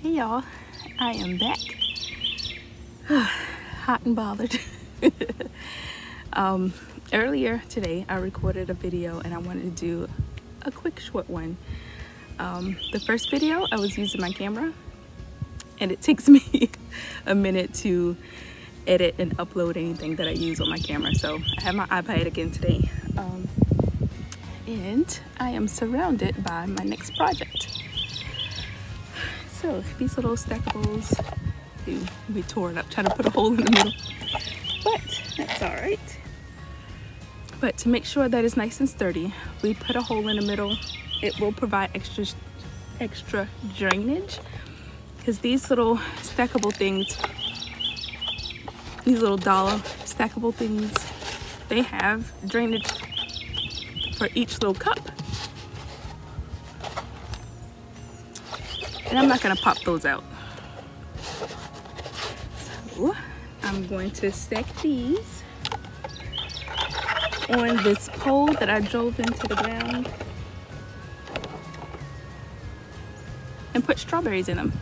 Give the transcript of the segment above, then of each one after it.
Hey y'all, I am back. Hot and bothered. Earlier today I recorded a video and I wanted to do a quick short one. The first video I was using my camera and it takes me a minute to edit and upload anything that I use on my camera, so I have my iPad again today, and I am surrounded by my next project. So these little stackables, we tore it up trying to put a hole in the middle, but that's all right. But to make sure that it's nice and sturdy, we put a hole in the middle. It will provide extra drainage, because these little stackable things, these little dollar stackable things, they have drainage for each little cup. And I'm not gonna pop those out. So I'm going to stack these on this pole that I drove into the ground and put strawberries in them.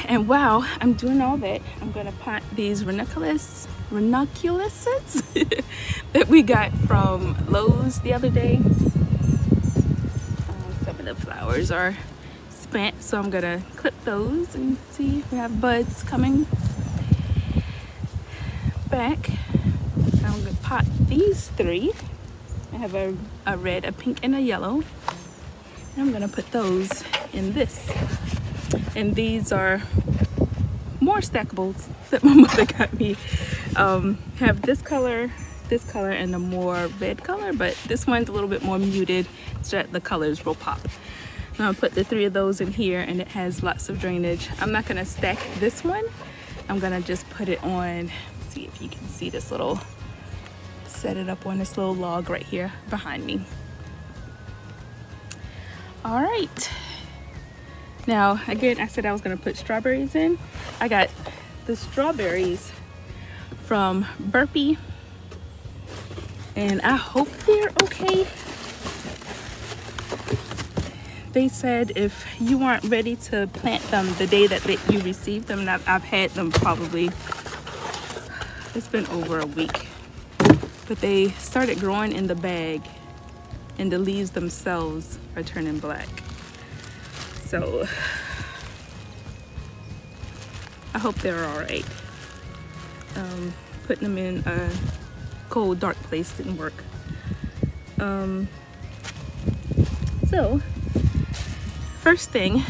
And while I'm doing all that, I'm gonna plant these ranunculuses that we got from Lowe's the other day. Some of the flowers are spent, so I'm gonna clip those and see if we have buds coming back. I'm gonna pot these three. I have a red, a pink, and a yellow. And I'm gonna put those in this. And these are more stackables that my mother got me. Have this color, and a more red color, but this one's a little bit more muted so that the colors will pop. And I'll put the three of those in here, and it has lots of drainage. I'm not gonna stack this one. I'm gonna just put it on, see if you can see this little, set it up on this little log right here behind me. All right. Now, again, I said I was gonna put strawberries in. I got the strawberries from Burpee, and I hope they're okay. They said if you aren't ready to plant them the day that you receive them, and I've had them probably, it's been over a week, but they started growing in the bag and the leaves themselves are turning black. So I hope they're all right. Putting them in a cold, dark place didn't work. So first thing,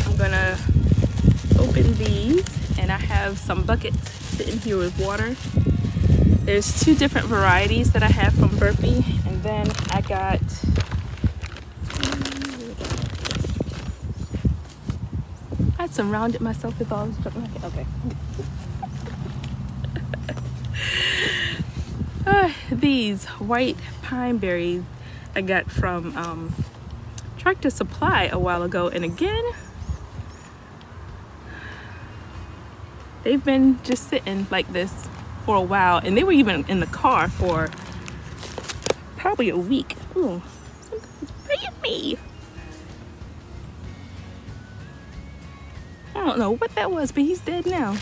I'm gonna open these, and I have some buckets sitting here with water. There's two different varieties that I have from Burpee, and then I got I surrounded myself with all this. Okay. These white pine berries I got from Tractor Supply a while ago, and again, they've been just sitting like this for a while, and they were even in the car for probably a week. Ooh, something's biting me. I don't know what that was, but he's dead now.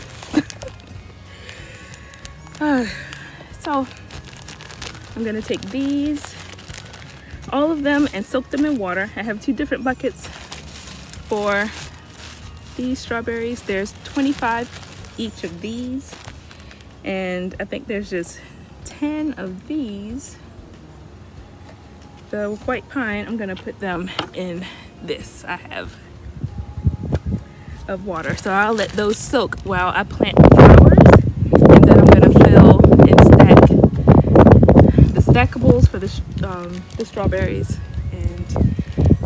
So I'm gonna take these, all of them, and soak them in water. I have two different buckets for these strawberries. There's 25 each of these, and I think there's just 10 of these. The white pine, I'm gonna put them in this I have of water. So I'll let those soak while I plant the flowers, and then I'm gonna fill and stack the stackables for the strawberries and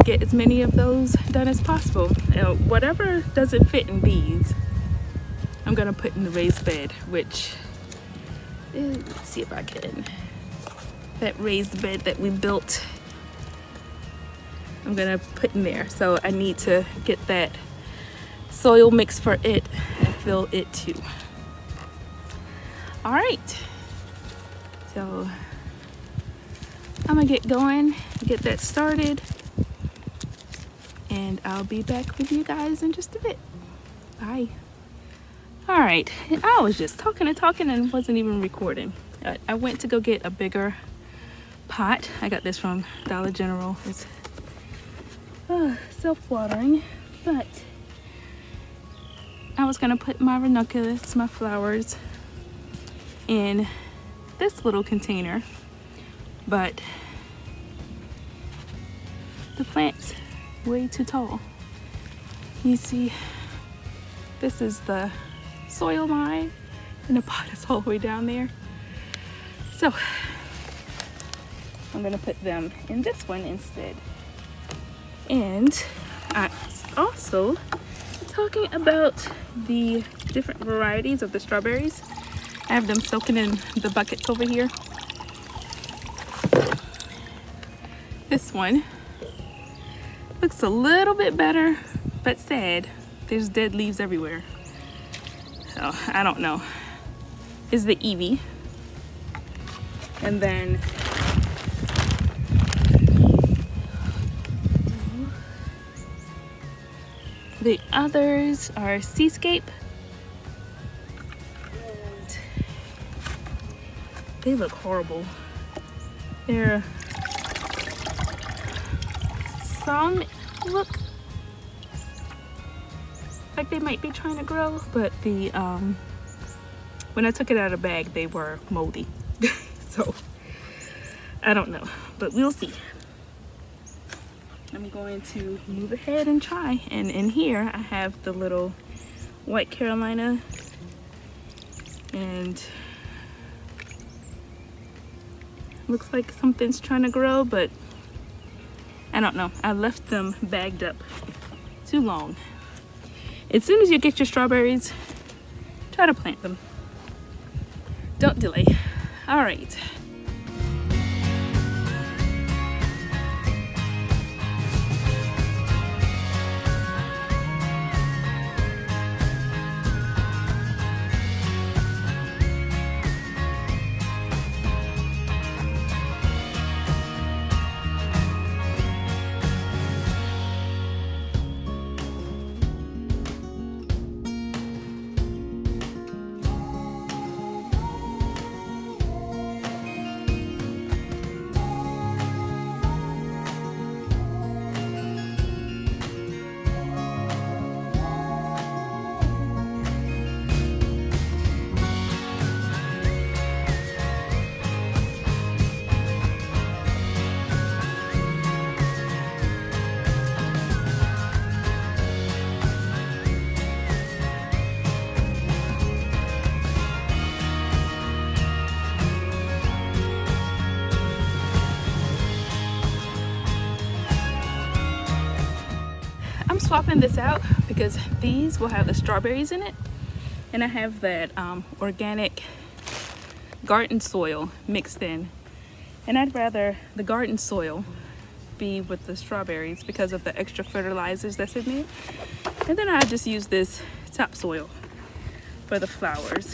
get as many of those done as possible. Now, whatever doesn't fit in these, I'm gonna put in the raised bed, which let's see if I can, that raised bed that we built, I'm gonna put in there. So I need to get that soil mix for it and fill it too. All right, so I'm gonna get going, get that started, and I'll be back with you guys in just a bit. Bye. All right, I was just talking and wasn't even recording. I went to go get a bigger pot. I got this from Dollar General. It's self-watering, but I was gonna put my ranunculus, my flowers, in this little container, but the plant's way too tall. You see, this is the soil line and the pot is all the way down there. So I'm gonna put them in this one instead. And I also talking about the different varieties of the strawberries. I have them soaking in the buckets over here. This one looks a little bit better, but sad. There's dead leaves everywhere. So I don't know. Is the Evie. And then the others are Seascape. And they look horrible. They're some look like they might be trying to grow, but the when I took it out of the bag, they were moldy. So I don't know, but we'll see. I'm going to move ahead and try. And in here I have the little white Carolina, and looks like something's trying to grow, but I don't know. I left them bagged up too long. As soon as you get your strawberries, try to plant them. Don't delay. All right. I'm swapping this out because these will have the strawberries in it, and I have that organic garden soil mixed in, and I'd rather the garden soil be with the strawberries because of the extra fertilizers that's in there, and then I just use this topsoil for the flowers.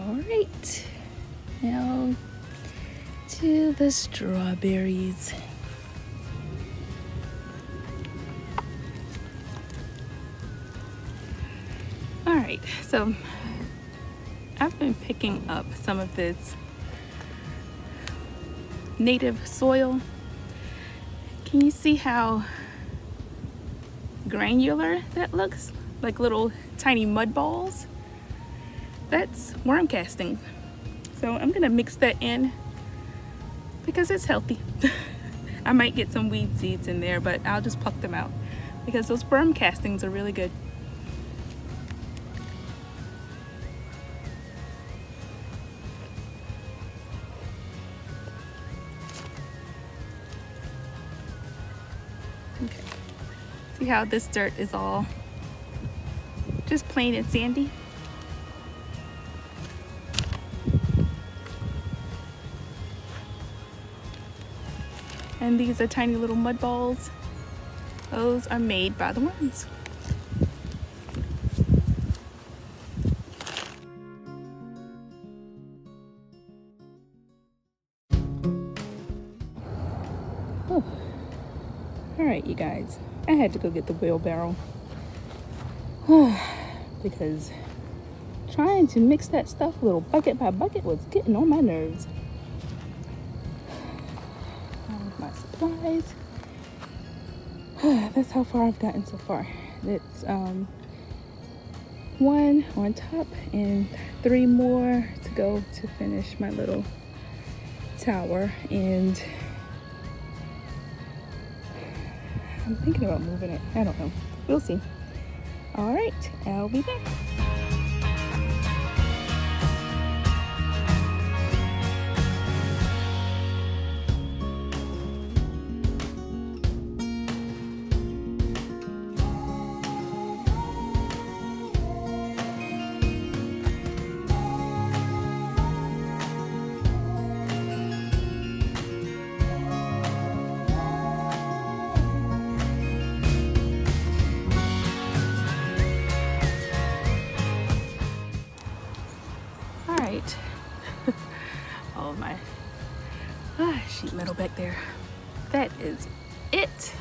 All right, now to the strawberries. All right, so I've been picking up some of this native soil. Can you see how granular that looks? Like little tiny mud balls. That's worm casting. So I'm gonna mix that in because it's healthy. I might get some weed seeds in there, but I'll just pluck them out because those worm castings are really good. Okay. See how this dirt is all just plain and sandy? And these are tiny little mud balls. Those are made by the worms. Oh. All right, you guys. I had to go get the wheelbarrow. Because trying to mix that stuff little bucket by bucket was getting on my nerves. Supplies. That's how far I've gotten so far. It's 1 on top and 3 more to go to finish my little tower, and I'm thinking about moving it. I don't know. We'll see. All right, I'll be back. All of my sheet metal back there. That is it.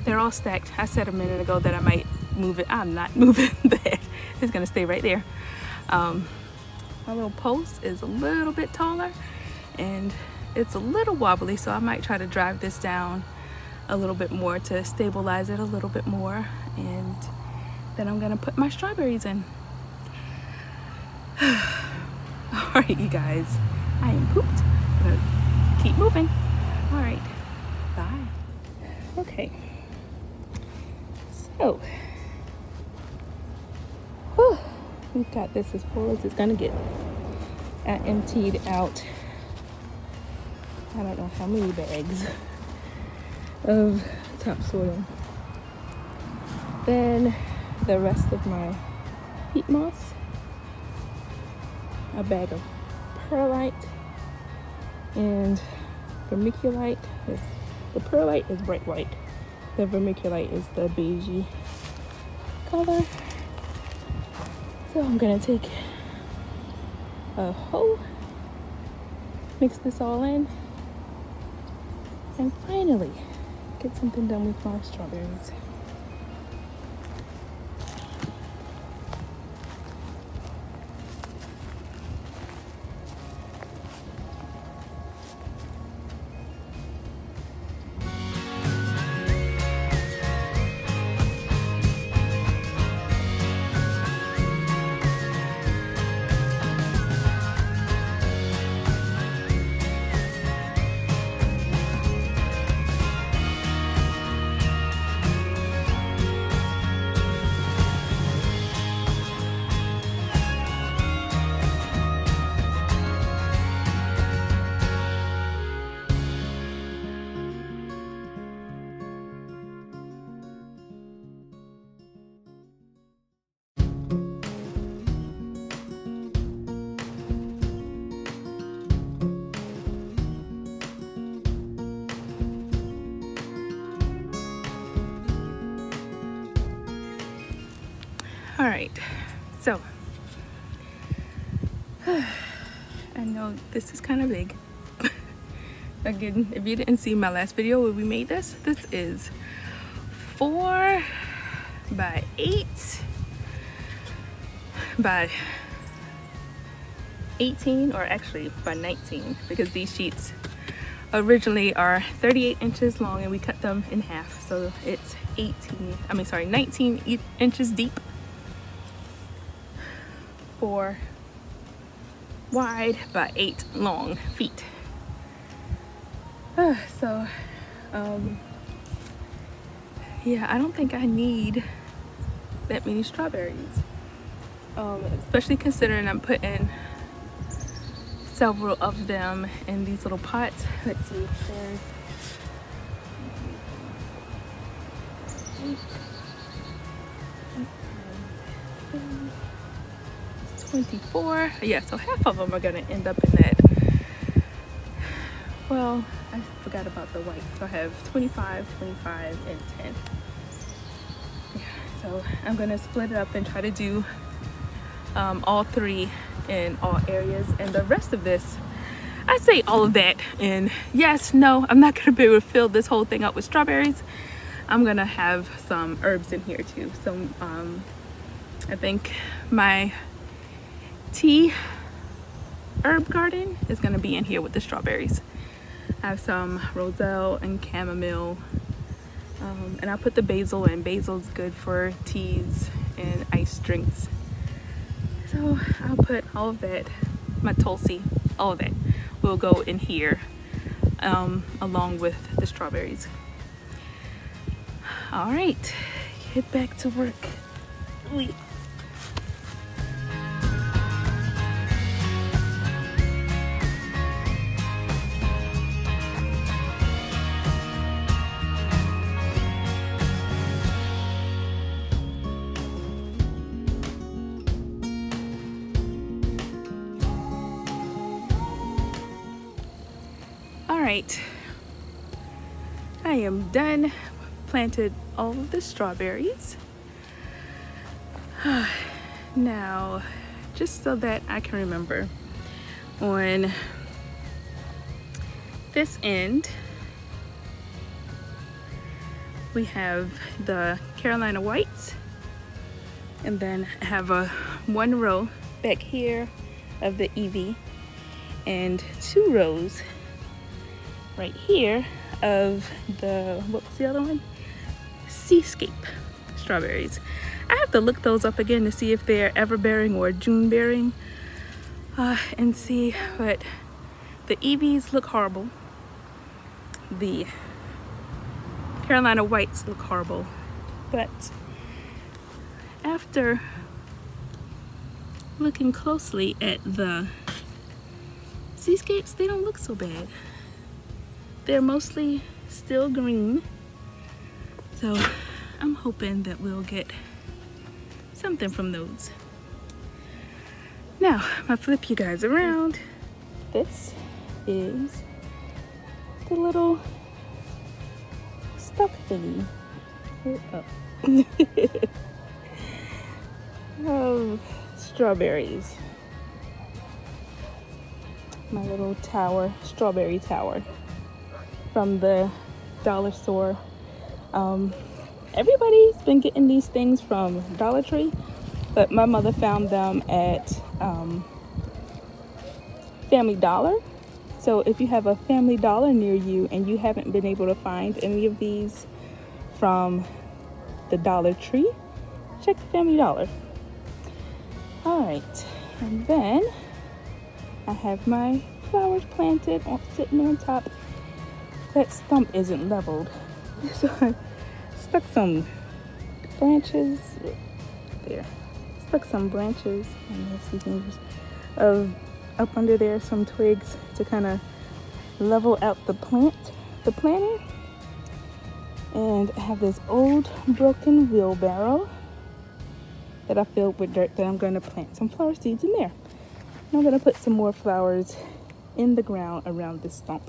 They're all stacked. I said a minute ago that I might move it. I'm not moving that. It's gonna stay right there. My little post is a little bit taller and it's a little wobbly, so I might try to drive this down a little bit more to stabilize it a little bit more, and then I'm gonna put my strawberries in. All right, you guys, I am pooped. I'm gonna keep moving. All right, bye. Okay, so we've got this as full as it's gonna get. I emptied out, I don't know how many bags of topsoil. Then the rest of my peat moss, a bag of perlite, and vermiculite. The perlite is bright white. The vermiculite is the beigey color. So I'm gonna take a hoe, mix this all in, and finally get something done with my strawberries. All right, so I know this is kind of big. Again, if you didn't see my last video where we made this, this is 4 by 8 by 18, or actually by 19, because these sheets originally are 38 inches long and we cut them in half, so it's 19 inches deep, 4 wide by 8 long feet. Yeah, I don't think I need that many strawberries, especially considering I'm putting several of them in these little pots. Let's see, there's 24. Yeah, so half of them are gonna end up in that. Well, I forgot about the white, so I have 25, 25, and 10. Yeah, so I'm gonna split it up and try to do all 3 in all areas, and the rest of this, I say all of that, and yes, no, I'm not gonna be able to fill this whole thing up with strawberries. I'm gonna have some herbs in here too. So I think my tea herb garden is gonna be in here with the strawberries. I have some roselle and chamomile, and I put the basil in. Basil's good for teas and iced drinks. So I'll put all of that, my tulsi, all of that will go in here, along with the strawberries. All right, get back to work. Alright, I am done. Planted all of the strawberries. Now, just so that I can remember, on this end we have the Carolina whites, and then I have one row back here of the Evie and 2 rows right here of the, what was the other one? Seascape strawberries. I have to look those up again to see if they're ever bearing or June bearing, and see, but the Evies look horrible. The Carolina whites look horrible, but after looking closely at the seascapes, they don't look so bad. They're mostly still green, so I'm hoping that we'll get something from those. Now, I'm gonna flip you guys around. This is the little stuff thingy. Oh, strawberries. My little tower, strawberry tower from the dollar store. Everybody's been getting these things from Dollar Tree, but my mother found them at Family Dollar. So if you have a Family Dollar near you and you haven't been able to find any of these from the Dollar Tree, check the Family Dollar. All right, and then I have my flowers planted sitting on top. That stump isn't leveled, so I stuck some branches there. Stuck some branches of up under there, some twigs to kind of level out the planting. And I have this old broken wheelbarrow that I filled with dirt that I'm going to plant some flower seeds in there. And I'm going to put some more flowers in the ground around this stump.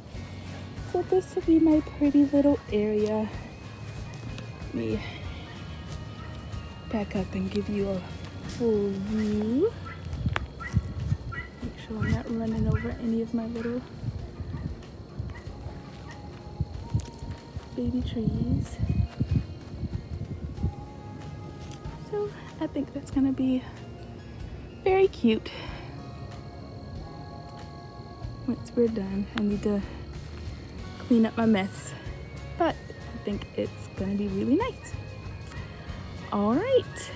So this will be my pretty little area. Let me back up and give you a full view. sure I'm not running over any of my little baby trees. So I think that's gonna be very cute. Once we're done, I need to clean up my mess, but I think it's gonna be really nice. All right,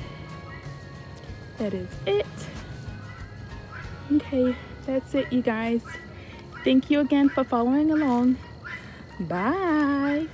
that is it. Okay, that's it, you guys. Thank you again for following along. Bye.